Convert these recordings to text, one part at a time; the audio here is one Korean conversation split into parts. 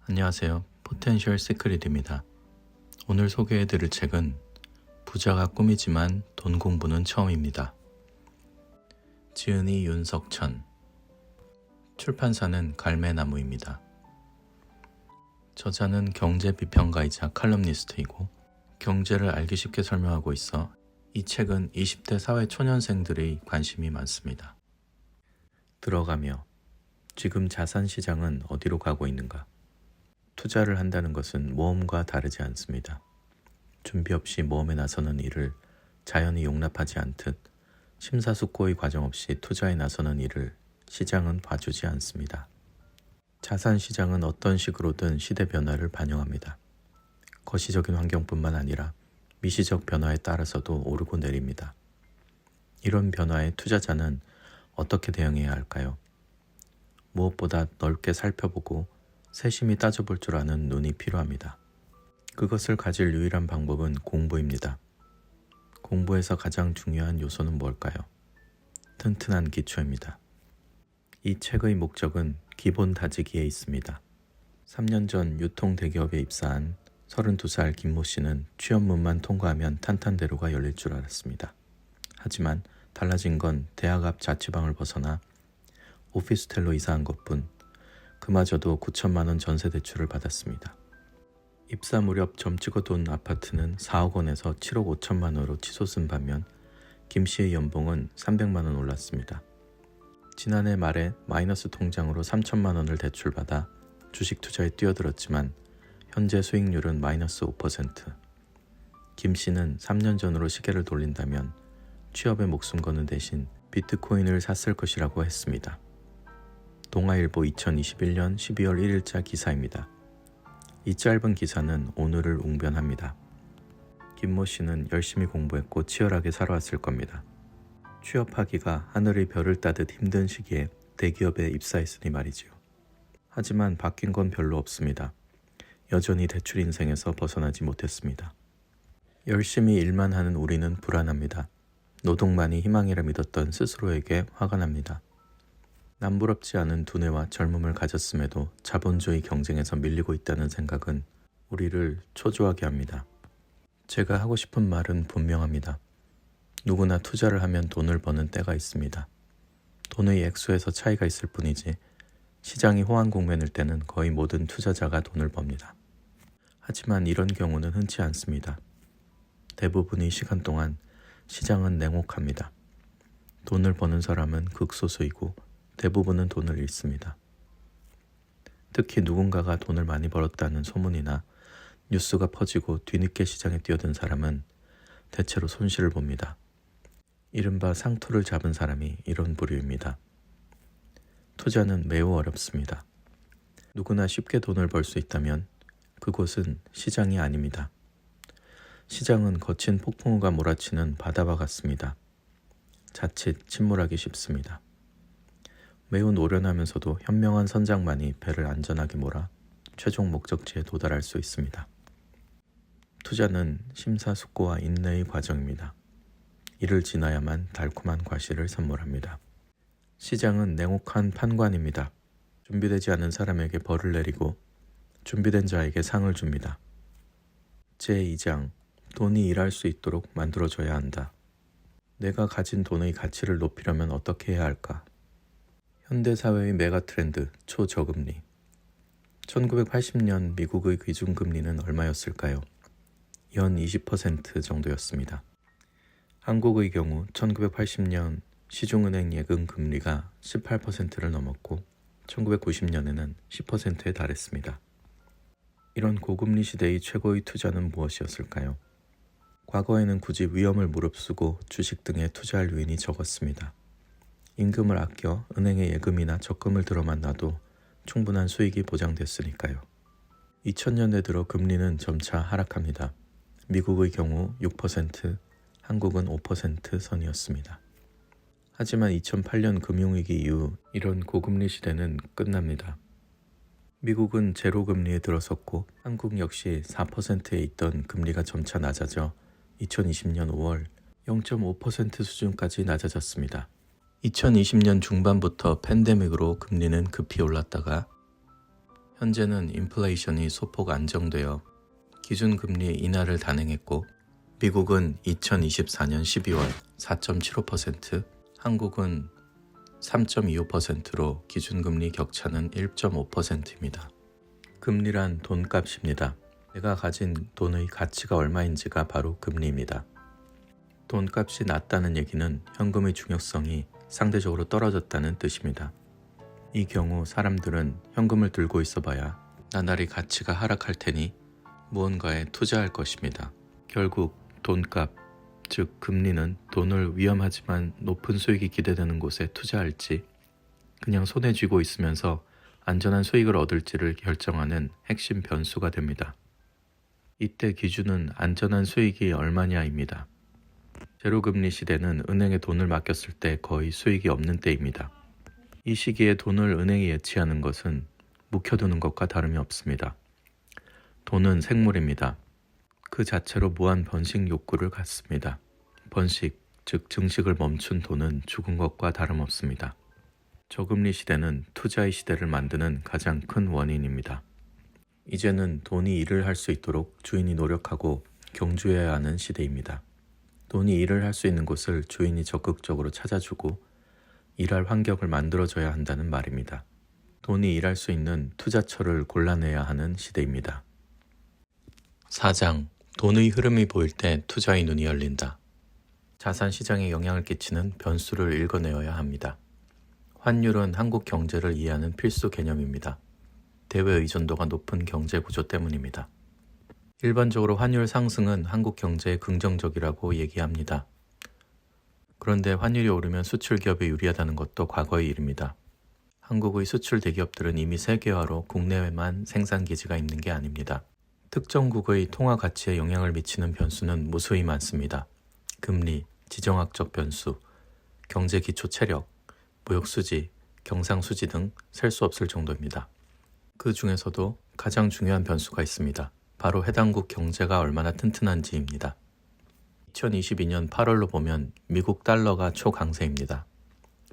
안녕하세요. 포텐셜 시크릿입니다. 오늘 소개해드릴 책은 부자가 꿈이지만 돈 공부는 처음입니다. 지은이 윤석천. 출판사는 갈매나무입니다. 저자는 경제 비평가이자 칼럼니스트이고 경제를 알기 쉽게 설명하고 있어 이 책은 20대 사회 초년생들의 관심이 많습니다. 들어가며 지금 자산시장은 어디로 가고 있는가? 투자를 한다는 것은 모험과 다르지 않습니다. 준비 없이 모험에 나서는 일을 자연히 용납하지 않듯 심사숙고의 과정 없이 투자에 나서는 일을 시장은 봐주지 않습니다. 자산시장은 어떤 식으로든 시대 변화를 반영합니다. 거시적인 환경뿐만 아니라 미시적 변화에 따라서도 오르고 내립니다. 이런 변화에 투자자는 어떻게 대응해야 할까요? 무엇보다 넓게 살펴보고 세심히 따져볼 줄 아는 눈이 필요합니다. 그것을 가질 유일한 방법은 공부입니다. 공부에서 가장 중요한 요소는 뭘까요? 튼튼한 기초입니다. 이 책의 목적은 기본 다지기에 있습니다. 3년 전 유통대기업에 입사한 32살 김모 씨는 취업문만 통과하면 탄탄대로가 열릴 줄 알았습니다. 하지만 달라진 건 대학 앞 자취방을 벗어나 오피스텔로 이사한 것뿐. 그마저도 9천만 원 전세 대출을 받았습니다. 입사 무렵 점 찍어둔 아파트는 4억 원에서 7억 5천만 원으로 치솟은 반면 김 씨의 연봉은 300만 원 올랐습니다. 지난해 말에 마이너스 통장으로 3천만 원을 대출받아 주식 투자에 뛰어들었지만 현재 수익률은 마이너스 5%. 김 씨는 3년 전으로 시계를 돌린다면 취업에 목숨 거는 대신 비트코인을 샀을 것이라고 했습니다. 동아일보 2021년 12월 1일자 기사입니다. 이 짧은 기사는 오늘을 웅변합니다. 김모 씨는 열심히 공부했고 치열하게 살아왔을 겁니다. 취업하기가 하늘의 별을 따듯 힘든 시기에 대기업에 입사했으니 말이지요. 하지만 바뀐 건 별로 없습니다. 여전히 대출 인생에서 벗어나지 못했습니다. 열심히 일만 하는 우리는 불안합니다. 노동만이 희망이라 믿었던 스스로에게 화가 납니다. 남부럽지 않은 두뇌와 젊음을 가졌음에도 자본주의 경쟁에서 밀리고 있다는 생각은 우리를 초조하게 합니다. 제가 하고 싶은 말은 분명합니다. 누구나 투자를 하면 돈을 버는 때가 있습니다. 돈의 액수에서 차이가 있을 뿐이지 시장이 호황국면일 때는 거의 모든 투자자가 돈을 법니다. 하지만 이런 경우는 흔치 않습니다. 대부분의 시간 동안 시장은 냉혹합니다. 돈을 버는 사람은 극소수이고 대부분은 돈을 잃습니다. 특히 누군가가 돈을 많이 벌었다는 소문이나 뉴스가 퍼지고 뒤늦게 시장에 뛰어든 사람은 대체로 손실을 봅니다. 이른바 상투를 잡은 사람이 이런 부류입니다. 투자는 매우 어렵습니다. 누구나 쉽게 돈을 벌 수 있다면 그곳은 시장이 아닙니다. 시장은 거친 폭풍우가 몰아치는 바다와 같습니다. 자칫 침몰하기 쉽습니다. 매우 노련하면서도 현명한 선장만이 배를 안전하게 몰아 최종 목적지에 도달할 수 있습니다. 투자는 심사숙고와 인내의 과정입니다. 이를 지나야만 달콤한 과실을 선물합니다. 시장은 냉혹한 판관입니다. 준비되지 않은 사람에게 벌을 내리고 준비된 자에게 상을 줍니다. 제2장 돈이 일할 수 있도록 만들어줘야 한다. 내가 가진 돈의 가치를 높이려면 어떻게 해야 할까? 현대사회의 메가트렌드 초저금리. 1980년 미국의 기준금리는 얼마였을까요? 연 20% 정도였습니다. 한국의 경우 1980년 시중은행 예금금리가 18%를 넘었고 1990년에는 10%에 달했습니다. 이런 고금리 시대의 최고의 투자는 무엇이었을까요? 과거에는 굳이 위험을 무릅쓰고 주식 등에 투자할 요인이 적었습니다. 임금을 아껴 은행에 예금이나 적금을 들어만 놔도 충분한 수익이 보장됐으니까요. 2000년대 들어 금리는 점차 하락합니다. 미국의 경우 6%, 한국은 5% 선이었습니다. 하지만 2008년 금융위기 이후 이런 고금리 시대는 끝납니다. 미국은 제로금리에 들어섰고 한국 역시 4%에 있던 금리가 점차 낮아져 2020년 5월 0.5% 수준까지 낮아졌습니다. 2020년 중반부터 팬데믹으로 금리는 급히 올랐다가 현재는 인플레이션이 소폭 안정되어 기준금리 인하를 단행했고 미국은 2024년 12월 4.75%, 한국은 3.25%로 기준금리 격차는 1.5%입니다. 금리란 돈값입니다. 내가 가진 돈의 가치가 얼마인지가 바로 금리입니다. 돈값이 낮다는 얘기는 현금의 중요성이 상대적으로 떨어졌다는 뜻입니다. 이 경우 사람들은 현금을 들고 있어봐야 나날이 가치가 하락할 테니 무언가에 투자할 것입니다. 결국 돈값, 즉 금리는 돈을 위험하지만 높은 수익이 기대되는 곳에 투자할지 그냥 손에 쥐고 있으면서 안전한 수익을 얻을지를 결정하는 핵심 변수가 됩니다. 이때 기준은 안전한 수익이 얼마냐입니다. 제로금리 시대는 은행에 돈을 맡겼을 때 거의 수익이 없는 때입니다. 이 시기에 돈을 은행에 예치하는 것은 묵혀두는 것과 다름이 없습니다. 돈은 생물입니다. 그 자체로 무한 번식 욕구를 갖습니다. 번식, 즉 증식을 멈춘 돈은 죽은 것과 다름없습니다. 저금리 시대는 투자의 시대를 만드는 가장 큰 원인입니다. 이제는 돈이 일을 할 수 있도록 주인이 노력하고 경주해야 하는 시대입니다. 돈이 일을 할 수 있는 곳을 주인이 적극적으로 찾아주고 일할 환경을 만들어줘야 한다는 말입니다. 돈이 일할 수 있는 투자처를 골라내야 하는 시대입니다. 4장, 돈의 흐름이 보일 때 투자의 눈이 열린다. 자산 시장에 영향을 끼치는 변수를 읽어내어야 합니다. 환율은 한국 경제를 이해하는 필수 개념입니다. 대외 의존도가 높은 경제 구조 때문입니다. 일반적으로 환율 상승은 한국 경제에 긍정적이라고 얘기합니다. 그런데 환율이 오르면 수출 기업에 유리하다는 것도 과거의 일입니다. 한국의 수출 대기업들은 이미 세계화로 국내에만 생산 기지가 있는 게 아닙니다. 특정국의 통화 가치에 영향을 미치는 변수는 무수히 많습니다. 금리, 지정학적 변수, 경제 기초 체력, 무역 수지, 경상 수지 등 셀 수 없을 정도입니다. 그 중에서도 가장 중요한 변수가 있습니다. 바로 해당국 경제가 얼마나 튼튼한지입니다. 2022년 8월로 보면 미국 달러가 초강세입니다.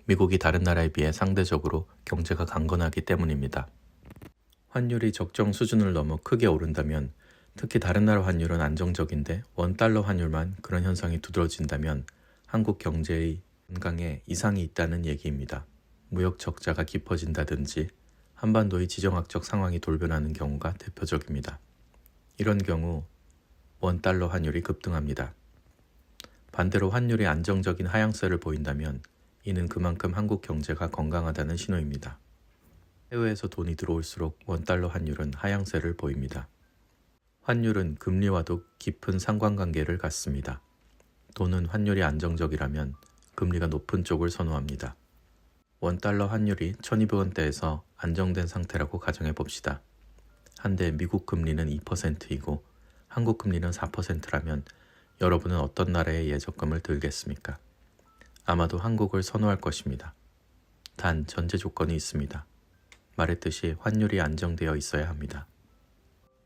미국이 다른 나라에 비해 상대적으로 경제가 강건하기 때문입니다. 환율이 적정 수준을 넘어 크게 오른다면, 특히 다른 나라 환율은 안정적인데 원달러 환율만 그런 현상이 두드러진다면 한국 경제의 건강에 이상이 있다는 얘기입니다. 무역 적자가 깊어진다든지 한반도의 지정학적 상황이 돌변하는 경우가 대표적입니다. 이런 경우 원달러 환율이 급등합니다. 반대로 환율이 안정적인 하향세를 보인다면 이는 그만큼 한국 경제가 건강하다는 신호입니다. 해외에서 돈이 들어올수록 원달러 환율은 하향세를 보입니다. 환율은 금리와도 깊은 상관관계를 갖습니다. 돈은 환율이 안정적이라면 금리가 높은 쪽을 선호합니다. 원달러 환율이 1200원대에서 안정된 상태라고 가정해 봅시다. 한데 미국 금리는 2%이고 한국 금리는 4%라면 여러분은 어떤 나라에 예적금을 들겠습니까? 아마도 한국을 선호할 것입니다. 단 전제 조건이 있습니다. 말했듯이 환율이 안정되어 있어야 합니다.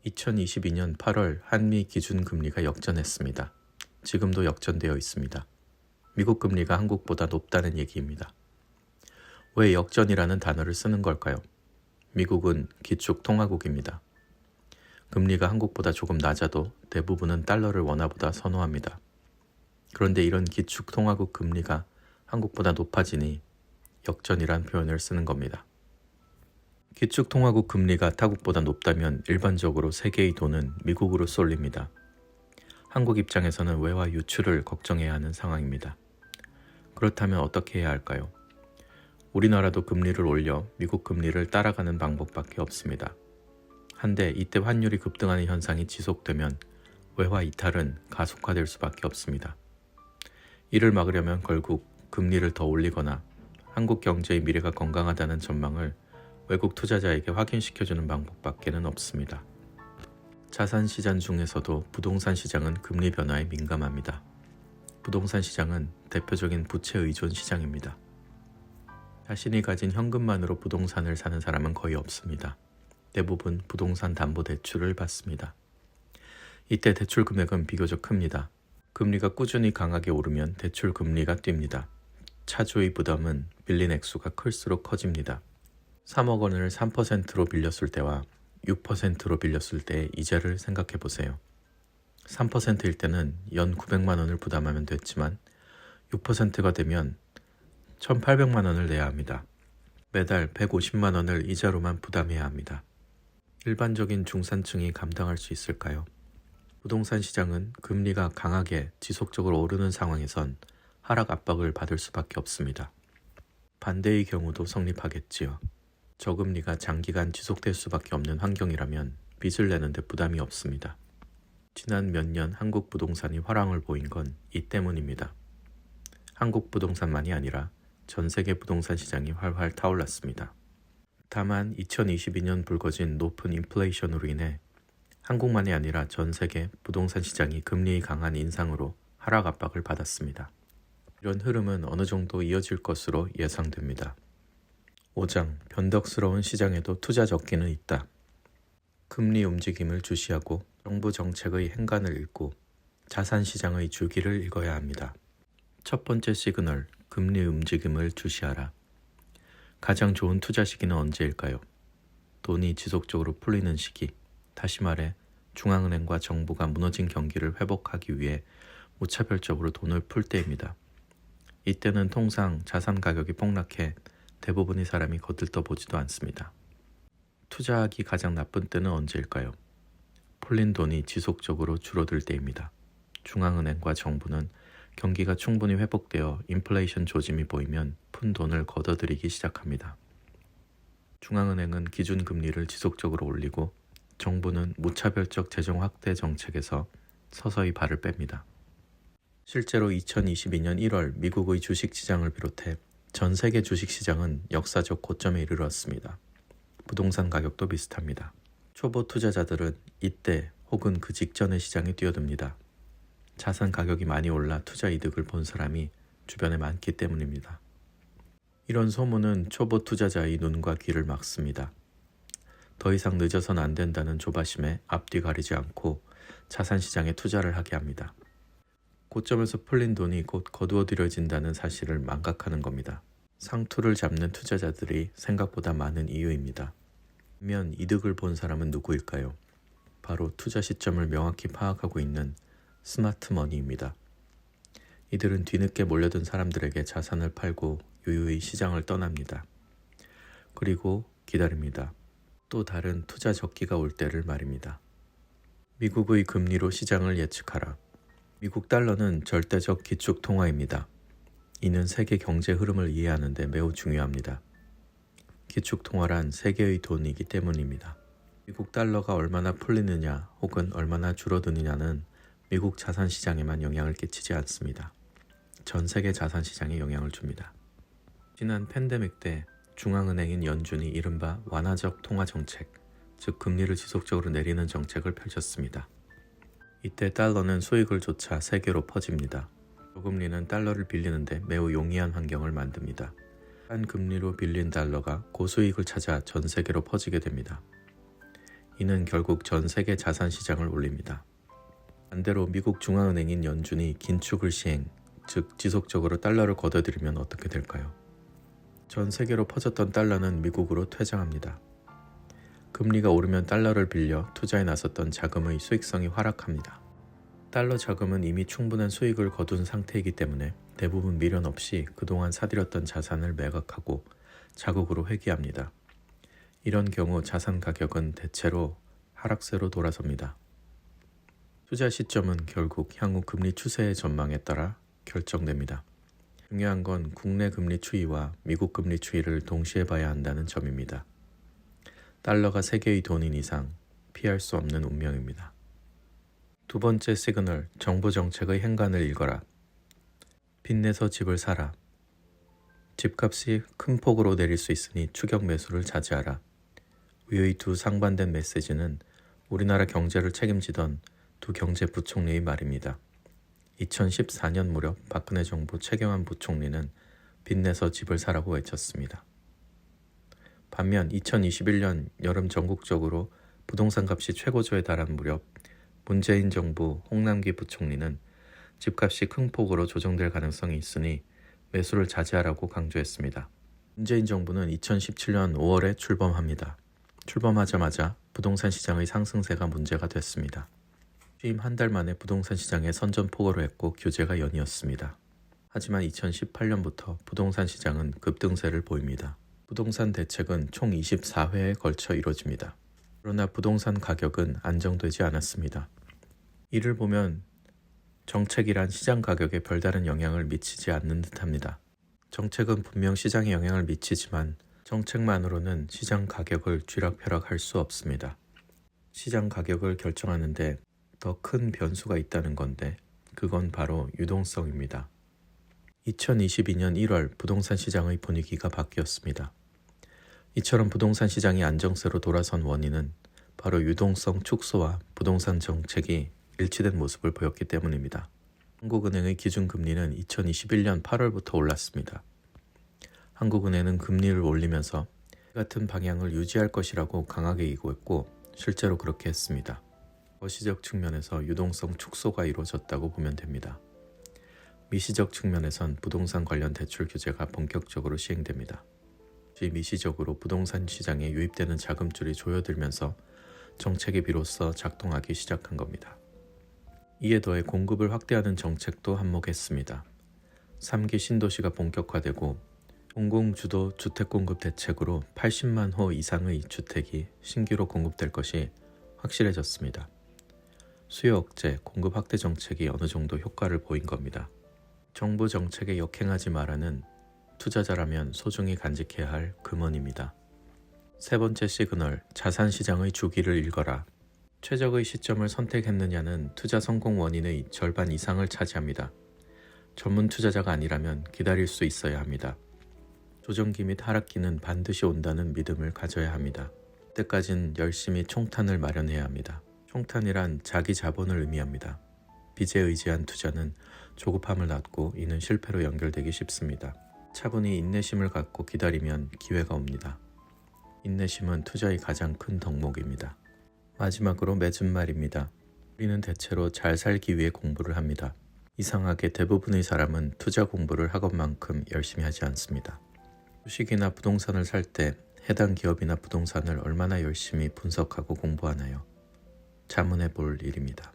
2022년 8월 한미 기준금리가 역전했습니다. 지금도 역전되어 있습니다. 미국 금리가 한국보다 높다는 얘기입니다. 왜 역전이라는 단어를 쓰는 걸까요? 미국은 기축 통화국입니다. 금리가 한국보다 조금 낮아도 대부분은 달러를 원화보다 선호합니다. 그런데 이런 기축 통화국 금리가 한국보다 높아지니 역전이란 표현을 쓰는 겁니다. 기축 통화국 금리가 타국보다 높다면 일반적으로 세계의 돈은 미국으로 쏠립니다. 한국 입장에서는 외화 유출을 걱정해야 하는 상황입니다. 그렇다면 어떻게 해야 할까요? 우리나라도 금리를 올려 미국 금리를 따라가는 방법밖에 없습니다. 한데 이때 환율이 급등하는 현상이 지속되면 외화 이탈은 가속화될 수밖에 없습니다. 이를 막으려면 결국 금리를 더 올리거나 한국 경제의 미래가 건강하다는 전망을 외국 투자자에게 확인시켜주는 방법밖에는 없습니다. 자산 시장 중에서도 부동산 시장은 금리 변화에 민감합니다. 부동산 시장은 대표적인 부채 의존 시장입니다. 자신이 가진 현금만으로 부동산을 사는 사람은 거의 없습니다. 대부분 부동산 담보 대출을 받습니다. 이때 대출 금액은 비교적 큽니다. 금리가 꾸준히 강하게 오르면 대출 금리가 뜁니다. 차주의 부담은 빌린 액수가 클수록 커집니다. 3억 원을 3%로 빌렸을 때와 6%로 빌렸을 때의 이자를 생각해 보세요. 3%일 때는 연 900만 원을 부담하면 됐지만 6%가 되면 1,800만 원을 내야 합니다. 매달 150만 원을 이자로만 부담해야 합니다. 일반적인 중산층이 감당할 수 있을까요? 부동산 시장은 금리가 강하게 지속적으로 오르는 상황에선 하락 압박을 받을 수밖에 없습니다. 반대의 경우도 성립하겠지요. 저금리가 장기간 지속될 수밖에 없는 환경이라면 빚을 내는데 부담이 없습니다. 지난 몇 년 한국 부동산이 화랑을 보인 건 이 때문입니다. 한국 부동산만이 아니라 전 세계 부동산 시장이 활활 타올랐습니다. 다만 2022년 불거진 높은 인플레이션으로 인해 한국만이 아니라 전 세계 부동산 시장이 금리의 강한 인상으로 하락 압박을 받았습니다. 이런 흐름은 어느 정도 이어질 것으로 예상됩니다. 5장 변덕스러운 시장에도 투자 적기는 있다. 금리 움직임을 주시하고 정부 정책의 행간을 읽고 자산 시장의 주기를 읽어야 합니다. 첫 번째 시그널, 금리 움직임을 주시하라. 가장 좋은 투자 시기는 언제일까요? 돈이 지속적으로 풀리는 시기, 다시 말해 중앙은행과 정부가 무너진 경기를 회복하기 위해 무차별적으로 돈을 풀 때입니다. 이때는 통상 자산 가격이 폭락해 대부분의 사람이 거들떠보지도 않습니다. 투자하기 가장 나쁜 때는 언제일까요? 풀린 돈이 지속적으로 줄어들 때입니다. 중앙은행과 정부는 경기가 충분히 회복되어 인플레이션 조짐이 보이면 푼 돈을 걷어들이기 시작합니다. 중앙은행은 기준금리를 지속적으로 올리고 정부는 무차별적 재정 확대 정책에서 서서히 발을 뺍니다. 실제로 2022년 1월 미국의 주식시장을 비롯해 전 세계 주식시장은 역사적 고점에 이르렀습니다. 부동산 가격도 비슷합니다. 초보 투자자들은 이때 혹은 그 직전의 시장에 뛰어듭니다. 자산 가격이 많이 올라 투자 이득을 본 사람이 주변에 많기 때문입니다. 이런 소문은 초보 투자자의 눈과 귀를 막습니다. 더 이상 늦어서는 안 된다는 조바심에 앞뒤 가리지 않고 자산 시장에 투자를 하게 합니다. 고점에서 풀린 돈이 곧 거두어들여진다는 사실을 망각하는 겁니다. 상투를 잡는 투자자들이 생각보다 많은 이유입니다. 반면 이득을 본 사람은 누구일까요? 바로 투자 시점을 명확히 파악하고 있는 스마트 머니입니다. 이들은 뒤늦게 몰려든 사람들에게 자산을 팔고 유유히 시장을 떠납니다. 그리고 기다립니다. 또 다른 투자 적기가 올 때를 말입니다. 미국의 금리로 시장을 예측하라. 미국 달러는 절대적 기축 통화입니다. 이는 세계 경제 흐름을 이해하는 데 매우 중요합니다. 기축 통화란 세계의 돈이기 때문입니다. 미국 달러가 얼마나 풀리느냐 혹은 얼마나 줄어드느냐는 미국 자산 시장에만 영향을 끼치지 않습니다. 전 세계 자산 시장에 영향을 줍니다. 지난 팬데믹 때 중앙은행인 연준이 이른바 완화적 통화 정책, 즉 금리를 지속적으로 내리는 정책을 펼쳤습니다. 이때 달러는 수익을 쫓아 세계로 퍼집니다. 저금리는 달러를 빌리는데 매우 용이한 환경을 만듭니다. 싼 금리로 빌린 달러가 고수익을 찾아 전 세계로 퍼지게 됩니다. 이는 결국 전 세계 자산 시장을 올립니다. 반대로 미국 중앙은행인 연준이 긴축을 시행, 즉 지속적으로 달러를 걷어들이면 어떻게 될까요? 전 세계로 퍼졌던 달러는 미국으로 퇴장합니다. 금리가 오르면 달러를 빌려 투자에 나섰던 자금의 수익성이 하락합니다. 달러 자금은 이미 충분한 수익을 거둔 상태이기 때문에 대부분 미련 없이 그동안 사들였던 자산을 매각하고 자국으로 회귀합니다. 이런 경우 자산 가격은 대체로 하락세로 돌아섭니다. 투자 시점은 결국 향후 금리 추세의 전망에 따라 결정됩니다. 중요한 건 국내 금리 추이와 미국 금리 추이를 동시에 봐야 한다는 점입니다. 달러가 세계의 돈인 이상 피할 수 없는 운명입니다. 두 번째 시그널, 정부 정책의 행간을 읽어라. 빚내서 집을 사라. 집값이 큰 폭으로 내릴 수 있으니 추격 매수를 자제하라. 위의 두 상반된 메시지는 우리나라 경제를 책임지던 두 경제부총리의 말입니다. 2014년 무렵 박근혜 정부 최경환 부총리는 빚내서 집을 사라고 외쳤습니다. 반면 2021년 여름 전국적으로 부동산 값이 최고조에 달한 무렵 문재인 정부 홍남기 부총리는 집값이 큰 폭으로 조정될 가능성이 있으니 매수를 자제하라고 강조했습니다. 문재인 정부는 2017년 5월에 출범합니다. 출범하자마자 부동산 시장의 상승세가 문제가 됐습니다. 취임 한 달 만에 부동산 시장에 선전포고를 했고 규제가 연이었습니다. 하지만 2018년부터 부동산 시장은 급등세를 보입니다. 부동산 대책은 총 24회에 걸쳐 이루어집니다. 그러나 부동산 가격은 안정되지 않았습니다. 이를 보면 정책이란 시장 가격에 별다른 영향을 미치지 않는 듯합니다. 정책은 분명 시장에 영향을 미치지만 정책만으로는 시장 가격을 쥐락펴락할 수 없습니다. 시장 가격을 결정하는데 더 큰 변수가 있다는 건데 그건 바로 유동성입니다. 2022년 1월 부동산 시장의 분위기가 바뀌었습니다. 이처럼 부동산 시장이 안정세로 돌아선 원인은 바로 유동성 축소와 부동산 정책이 일치된 모습을 보였기 때문입니다. 한국은행의 기준금리는 2021년 8월부터 올랐습니다. 한국은행은 금리를 올리면서 같은 방향을 유지할 것이라고 강하게 예고했고 실제로 그렇게 했습니다. 거시적 측면에서 유동성 축소가 이루어졌다고 보면 됩니다. 미시적 측면에선 부동산 관련 대출 규제가 본격적으로 시행됩니다. 미시적으로 부동산 시장에 유입되는 자금줄이 조여들면서 정책이 비로소 작동하기 시작한 겁니다. 이에 더해 공급을 확대하는 정책도 한몫했습니다. 3기 신도시가 본격화되고 공공주도 주택공급 대책으로 80만 호 이상의 주택이 신규로 공급될 것이 확실해졌습니다. 수요 억제, 공급 확대 정책이 어느 정도 효과를 보인 겁니다. 정부 정책에 역행하지 말라는 투자자라면 소중히 간직해야 할 금원입니다. 세 번째 시그널, 자산시장의 주기를 읽어라. 최적의 시점을 선택했느냐는 투자 성공 원인의 절반 이상을 차지합니다. 전문 투자자가 아니라면 기다릴 수 있어야 합니다. 조정기 및 하락기는 반드시 온다는 믿음을 가져야 합니다. 그때까진 열심히 총탄을 마련해야 합니다. 총탄이란 자기 자본을 의미합니다. 빚에 의지한 투자는 조급함을 낳고 이는 실패로 연결되기 쉽습니다. 차분히 인내심을 갖고 기다리면 기회가 옵니다. 인내심은 투자의 가장 큰 덕목입니다. 마지막으로 맺은 말입니다. 우리는 대체로 잘 살기 위해 공부를 합니다. 이상하게 대부분의 사람은 투자 공부를 학업만큼 열심히 하지 않습니다. 주식이나 부동산을 살 때 해당 기업이나 부동산을 얼마나 열심히 분석하고 공부하나요? 자문해 볼 일입니다.